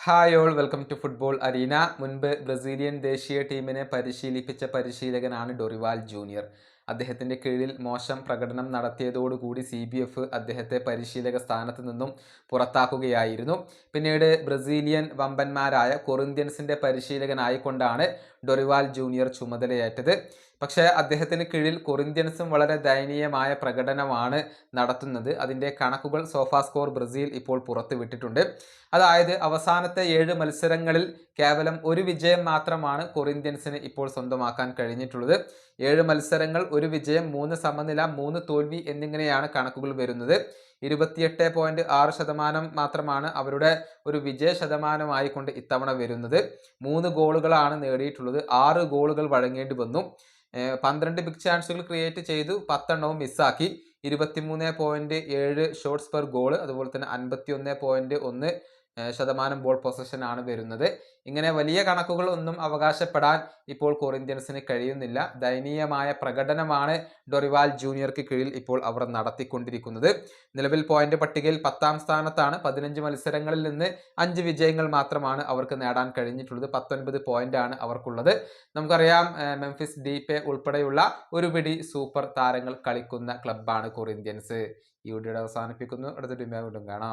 Hi all welcome to football arena. മുൻപ് Brazilian ദേശീയ ടീമിനെ പരിശീലിപ്പിച്ച പരിശീലകനാണ് ഡൊറിവാൽ ജൂനിയർ. അദ്ദേഹത്തിൻ്റെ കീഴിൽ മോശം പ്രകടനം നടത്തിയതോടുകൂടി CBF അദ്ദേഹത്തെ പരിശീലക സ്ഥാനത്ത് നിന്നും പുറത്താക്കുകയായിരുന്നു. പിന്നീട് ബ്രസീലിയൻ വമ്പന്മാരായ കൊറിന്ത്യൻസിൻ്റെ പരിശീലകനായിക്കൊണ്ടാണ് ഡൊറിവാൽ ജൂനിയർ ചുമതലയേറ്റത്. പക്ഷേ അദ്ദേഹത്തിന് കീഴിൽ കൊറിന്ത്യൻസും വളരെ ദയനീയമായ പ്രകടനമാണ് നടത്തുന്നത്. അതിൻ്റെ കണക്കുകൾ സോഫാസ്കോർ ബ്രസീൽ ഇപ്പോൾ പുറത്തുവിട്ടിട്ടുണ്ട്. അതായത് അവസാനത്തെ 7 മത്സരങ്ങളിൽ കേവലം ഒരു വിജയം മാത്രമാണ് കൊറിന്ത്യൻസിന് ഇപ്പോൾ സ്വന്തമാക്കാൻ കഴിഞ്ഞിട്ടുള്ളത്. 7 മത്സരങ്ങൾ, 1 വിജയം, 3 സമനില, 3 തോൽവി എന്നിങ്ങനെയാണ് കണക്കുകൾ വരുന്നത്. 28.6% മാത്രമാണ് അവരുടെ ഒരു വിജയ ശതമാനമായിക്കൊണ്ട് ഇത്തവണ വരുന്നത്. 3 ഗോളുകളാണ് നേടിയിട്ടുള്ളത്. 6 ഗോളുകൾ വഴങ്ങേണ്ടി വന്നു. 12 ബിഗ് ചാൻസുകൾ ക്രിയേറ്റ് ചെയ്തു, 10 എണ്ണവും മിസ്സാക്കി. 23.7 ഷോട്ട്സ് പെർ ഗോൾ, അതുപോലെ തന്നെ 51.1% ബോൾ പൊസഷൻ ആണ് വരുന്നത്. ഇങ്ങനെ വലിയ കണക്കുകൾ ഒന്നും അവകാശപ്പെടാൻ ഇപ്പോൾ കൊറിന്ത്യൻസിന് കഴിയുന്നില്ല. ദയനീയമായ പ്രകടനമാണ് ഡൊറിവാൽ ജൂനിയർക്ക് കീഴിൽ ഇപ്പോൾ അവർ നടത്തിക്കൊണ്ടിരിക്കുന്നത്. നിലവിൽ പോയിന്റ് പട്ടികയിൽ 10ാം സ്ഥാനത്താണ്. 15 മത്സരങ്ങളിൽ നിന്ന് 5 വിജയങ്ങൾ മാത്രമാണ് അവർക്ക് നേടാൻ കഴിഞ്ഞിട്ടുള്ളത്. 19 പോയിന്റാണ് അവർക്കുള്ളത്. നമുക്കറിയാം, മെംഫിസ് ഡീപേ ഉൾപ്പെടെയുള്ള ഒരു പിടി സൂപ്പർ താരങ്ങൾ കളിക്കുന്ന ക്ലബ്ബാണ് കൊറിന്ത്യൻസ്. ഈ വീഡിയോ അവസാനിപ്പിക്കുന്നു. അടുത്ത ടീം വീണ്ടും കാണാം.